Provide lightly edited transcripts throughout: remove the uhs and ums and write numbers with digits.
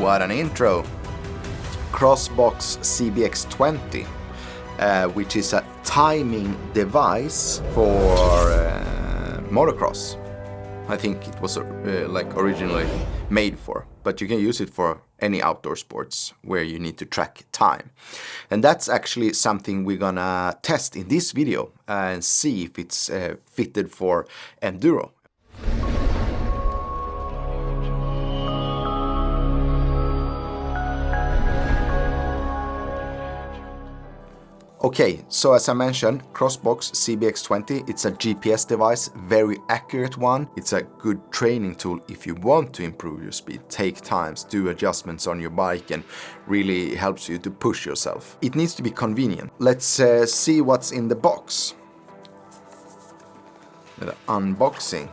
What an intro! Crossbox CBX20, which is a timing device for motocross. I think it was like originally made for, but you can use it for any outdoor sports where you need to track time. And that's actually something we're gonna test in this video and see if it's fitted for Enduro. Okay, so as I mentioned, Crossbox CBX20, it's a GPS device, very accurate one. It's a good training tool if you want to improve your speed, take times, do adjustments on your bike, and really helps you to push yourself. It needs to be convenient. Let's see what's in the box. The unboxing.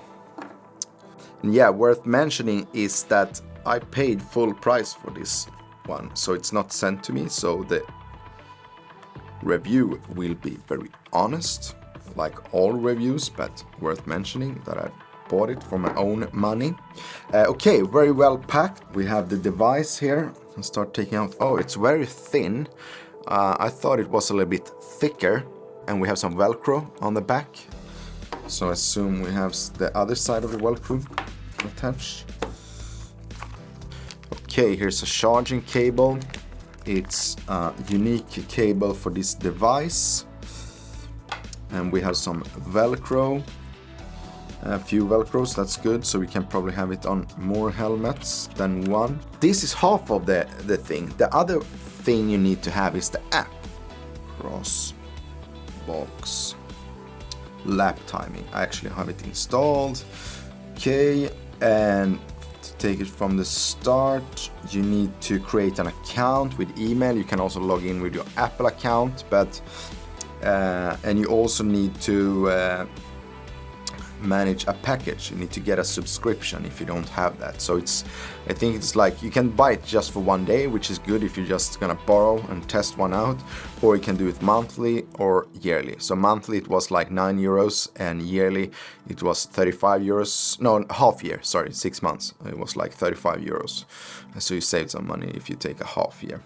And yeah, worth mentioning is that I paid full price for this one, so it's not sent to me, so the review will be very honest, like all reviews, but worth mentioning that I bought it for my own money. Okay, very well packed. We have the device here. I'll start taking out. Oh, it's very thin. I thought it was a little bit thicker, and we have some Velcro on the back. So I assume we have the other side of the Velcro attached. Okay, here's a charging cable. It's a unique cable for this device, and we have some Velcro, a few Velcros. That's good, so we can probably have it on more helmets than one. This is half of the thing. The other thing you need to have is the app. Crossbox lap timing. I actually have it installed. Okay, and take it from the start, you need to create an account with email. You can also log in with your Apple account, but and you also need to manage a package. You need to get a subscription if you don't have that. So I think it's like you can buy it just for one day, which is good if you're just gonna borrow and test one out, or you can do it monthly or yearly. So monthly it was like €9, and yearly it was 35 euros. No, half year, sorry, 6 months. It was like 35 euros. So you save some money if you take a half year.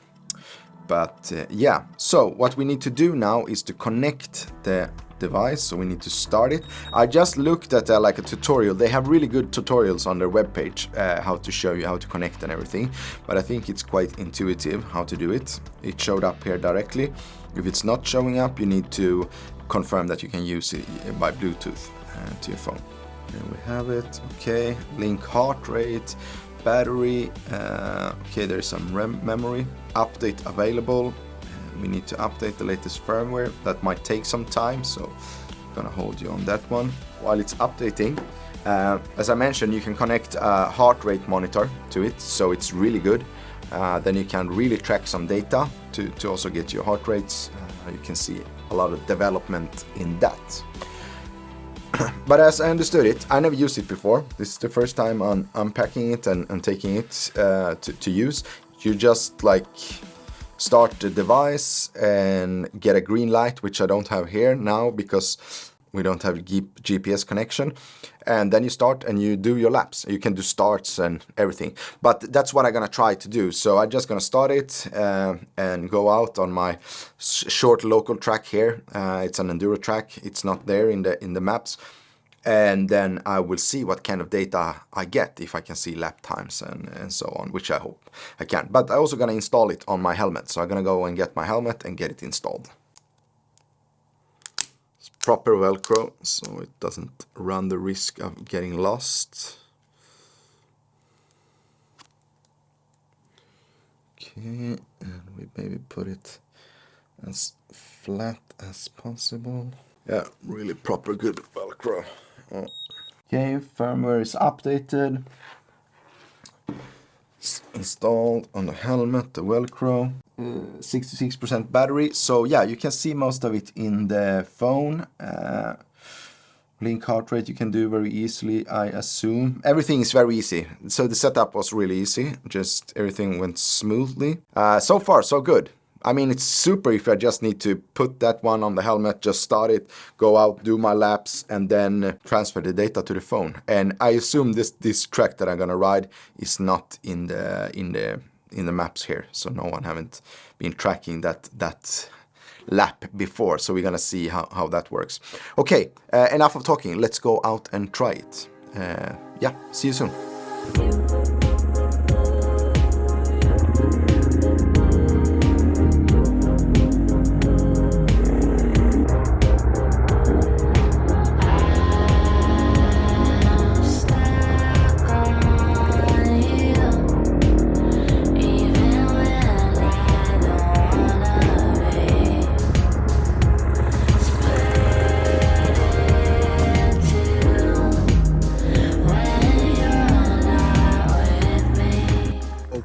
But yeah, so what we need to do now is to connect the device. So we need to start it. I just looked at like a tutorial. They have really good tutorials on their webpage, how to show you how to connect and everything, but I think it's quite intuitive how to do it. It showed up here directly. If it's not showing up, you need to confirm that you can use it by Bluetooth to your phone. Here we have it. Okay, link heart rate, battery. Okay, there's some RAM memory. Update available. We need to update the latest firmware. That might take some time, so I'm gonna hold you on that one. While it's updating, as I mentioned, you can connect a heart rate monitor to it, so it's really good. Then you can really track some data to also get your heart rates. You can see a lot of development in that. But as I understood it, I never used it before. This is the first time I'm unpacking it and taking it to use. You just like start the device and get a green light, which I don't have here now because we don't have GPS connection. And then you start and you do your laps. You can do starts and everything. But that's what I'm gonna try to do. So I'm just gonna start it and go out on my short local track here. It's an Enduro track. It's not there in the maps. And then I will see what kind of data I get, if I can see lap times and so on, which I hope I can. But I'm also gonna install it on my helmet. So I'm gonna go and get my helmet and get it installed. It's proper Velcro, so it doesn't run the risk of getting lost. Okay, and we maybe put it as flat as possible. Yeah, really proper good Velcro. Oh. Okay, firmware is updated. It's installed on the helmet, the Velcro. 66% battery. So yeah, you can see most of it in the phone. Link heart rate you can do very easily, I assume. Everything is very easy. So the setup was really easy. Just everything went smoothly. So far, so good. I mean, it's super if I just need to put that one on the helmet, just start it, go out, do my laps, and then transfer the data to the phone. And I assume this track that I'm gonna ride is not in the in the maps here, so no one haven't been tracking that lap before. So we're gonna see how that works. Okay, enough of talking. Let's go out and try it. Yeah, see you soon.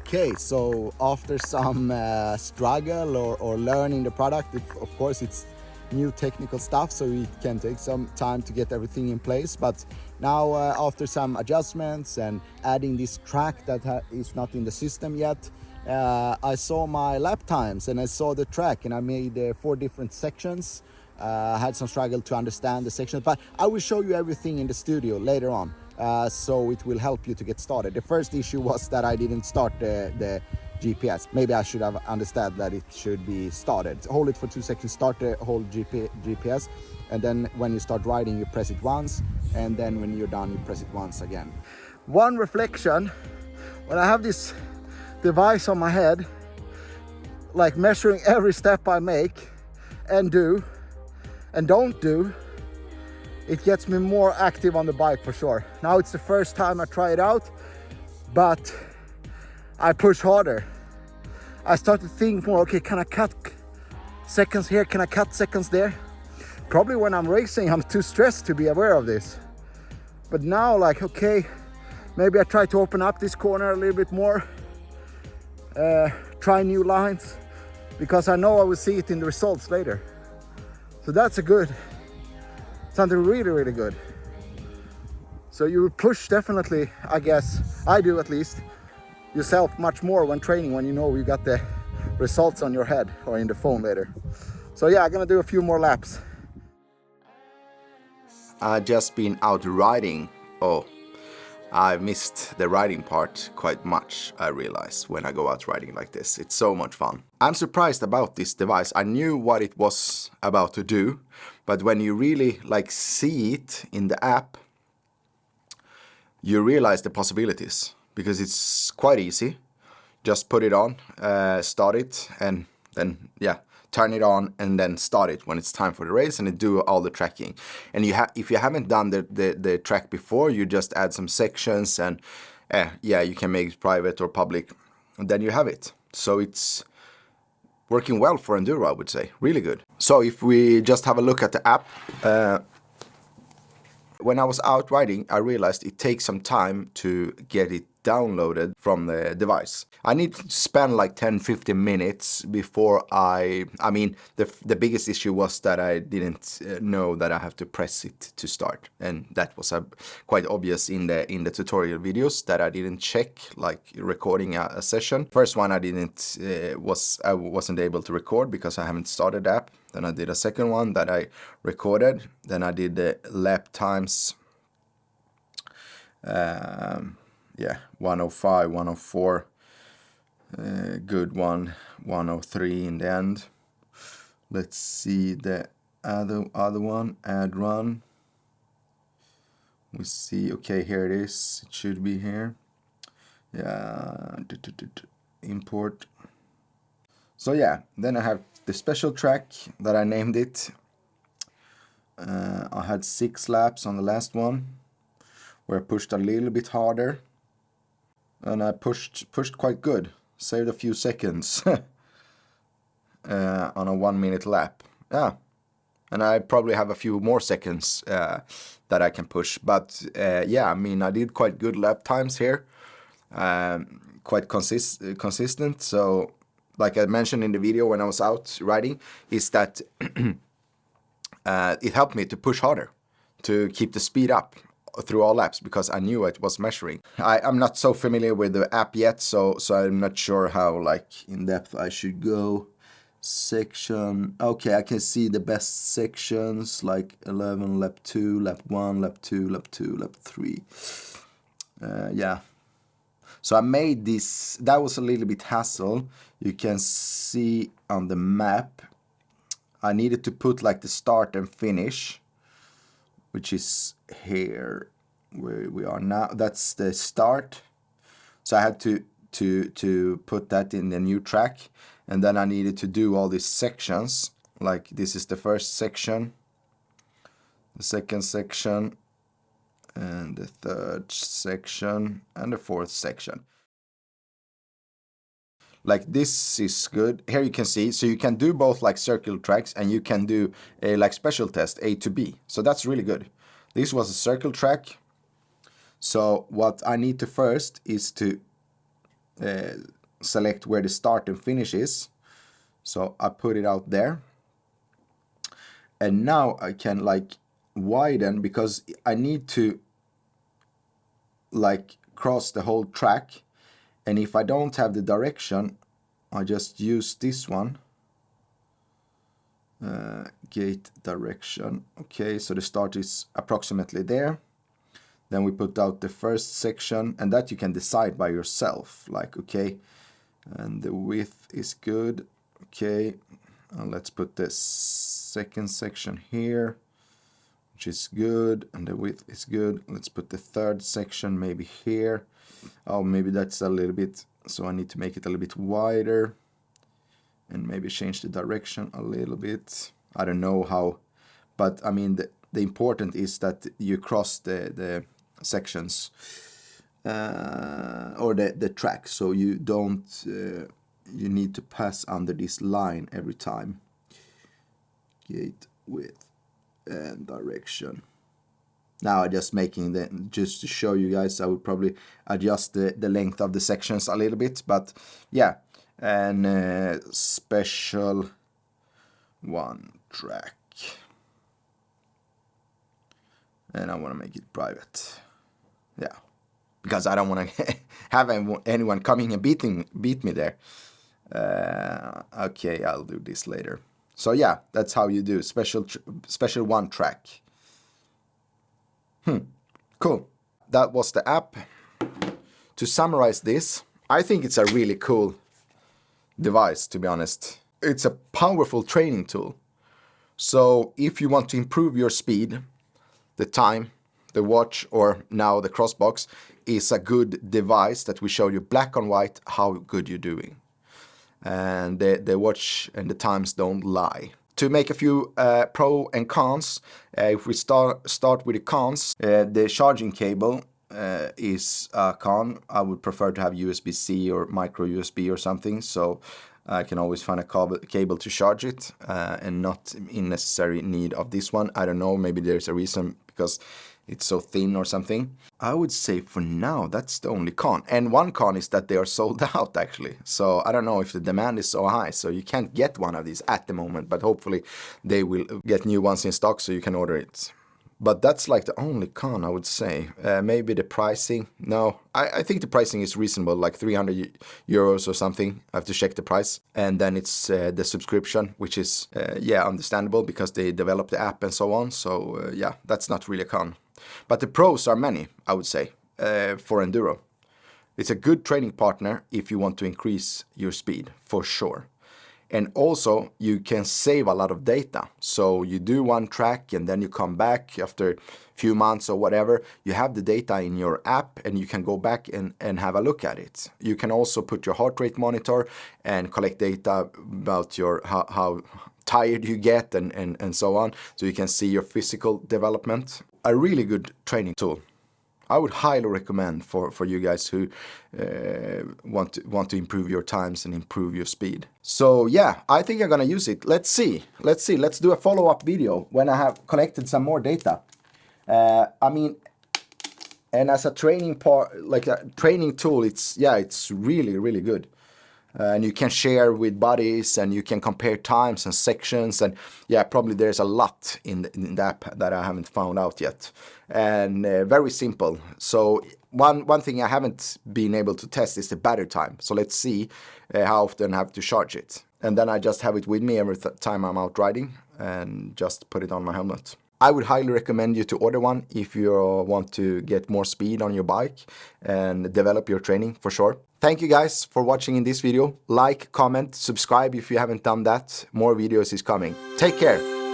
Okay, so after some struggle or learning the product, of course it's new technical stuff, so it can take some time to get everything in place. But now after some adjustments and adding this track that is not in the system yet, I saw my lap times and I saw the track, and I made 4 different sections. I had some struggle to understand the sections, but I will show you everything in the studio later on. So it will help you to get started. The first issue was that I didn't start the GPS. Maybe I should have understood that it should be started. Hold it for 2 seconds, start the whole GPS, and then when you start riding you press it once, and then when you're done you press it once again. One reflection, when I have this device on my head, like measuring every step I make and do and don't do, it gets me more active on the bike for sure. Now it's the first time I try it out, but I push harder. I start to think more, okay, can I cut seconds here? Can I cut seconds there? Probably when I'm racing, I'm too stressed to be aware of this. But now, like, okay, maybe I try to open up this corner a little bit more, try new lines, because I know I will see it in the results later. So that's something really, really good. So you push definitely, I guess, I do at least, yourself much more when training, when you know you got the results on your head or in the phone later. So yeah, I'm gonna do a few more laps. I've just been out riding. Oh, I missed the riding part quite much, I realize, when I go out riding like this. It's so much fun. I'm surprised about this device. I knew what it was about to do, but when you really like see it in the app, you realize the possibilities, because it's quite easy. Just put it on, start it, and then, yeah, turn it on and then start it when it's time for the race, and it do all the tracking. And if you haven't done the track before, you just add some sections, and yeah, you can make it private or public, and then you have it. So it's working well for Enduro, I would say. Really good. So if we just have a look at the app, when I was out riding, I realized it takes some time to get it downloaded from the device. I need to spend like 10-15 minutes before I mean, the biggest issue was that I didn't know that I have to press it to start, and that was quite obvious in the tutorial videos that I didn't check, like recording a session. First one I wasn't able to record because I haven't started the app. Then I did a second one that I recorded. Then I did the lap times. Yeah, 105, 104, good one, 103 in the end. Let's see the other one, add run. We see, okay, here it is, it should be here. Yeah, import. So yeah, then I have the special track that I named it. I had 6 laps on the last one, where I pushed a little bit harder. And I pushed quite good, saved a few seconds on a 1 minute lap. Yeah, and I probably have a few more seconds that I can push. But yeah, I mean, I did quite good lap times here, quite consistent. So, like I mentioned in the video when I was out riding, is that it helped me to push harder, to keep the speed up through all laps, because I knew it was measuring. I'm not so familiar with the app yet, so I'm not sure how like in depth I should go. Section, okay, I can see the best sections like 11, lap 2, lap 1, lap 2, lap 2, lap 3. Yeah, So I made this, that was a little bit hassle. You can see on the map, I needed to put like the start and finish, which is here where we are now. That's the start. So I had to put that in the new track, and then I needed to do all these sections. Like this is the first section, the second section, and the third section, and the fourth section. Like this is good. Here you can see, so you can do both like circle tracks, and you can do a like special test A to B. So that's really good. This was a circle track. So what I need to first is to select where the start and finish is. So I put it out there. And now I can like widen, because I need to like cross the whole track. And if I don't have the direction, I just use this one. Gate direction. Okay, so the start is approximately there. Then we put out the first section, and that you can decide by yourself. Like, okay, and the width is good. Okay, and let's put the second section here, which is good, and the width is good. Let's put the third section maybe here. Oh, maybe that's a little bit, so I need to make it a little bit wider, and maybe change the direction a little bit. I don't know how, but I mean the important is that you cross the sections or the track, so you don't you need to pass under this line every time. Gate width and direction. Now I'm just making the, just to show you guys, I would probably adjust the length of the sections a little bit, but yeah. And special one track, and I want to make it private, yeah, because I don't want to have anyone coming and beat me there. Okay, I'll do this later. So yeah, that's how you do special one track. Cool. That was the app. To summarize this, I think it's a really cool device, to be honest. It's a powerful training tool. So if you want to improve your speed, the time, the watch, or now the Crossbox is a good device that will show you black and white how good you're doing. And the watch and the times don't lie. To make a few pro and cons, if we start with the cons, the charging cable is a con. I would prefer to have USB-C or micro USB or something, so I can always find a cable to charge it, and not in necessary need of this one. I don't know, maybe there's a reason because it's so thin or something. I would say for now that's the only con. And one con is that they are sold out actually. So I don't know if the demand is so high, so you can't get one of these at the moment, but hopefully they will get new ones in stock so you can order it. But that's like the only con, I would say. Maybe the pricing. No, I think the pricing is reasonable, like 300 euros or something. I have to check the price. And then it's the subscription, which is, yeah, understandable because they develop the app and so on. So, yeah, that's not really a con. But the pros are many, I would say, for Enduro. It's a good training partner if you want to increase your speed, for sure. And also, you can save a lot of data. So you do one track and then you come back after a few months or whatever. You have the data in your app and you can go back and have a look at it. You can also put your heart rate monitor and collect data about your how tired you get and so on. So you can see your physical development. A really good training tool. I would highly recommend for you guys who want to improve your times and improve your speed. So yeah, I think I'm gonna use it. Let's see. Let's do a follow-up video when I have collected some more data. I mean, and as a training like a training tool, it's really good. And you can share with buddies and you can compare times and sections, and yeah, probably there's a lot in the app that I haven't found out yet. And very simple. So one thing I haven't been able to test is the battery time. So let's see how often I have to charge it. And then I just have it with me every time I'm out riding and just put it on my helmet. I would highly recommend you to order one if you want to get more speed on your bike and develop your training for sure. Thank you guys for watching in this video. Like, comment, subscribe if you haven't done that. More videos is coming. Take care.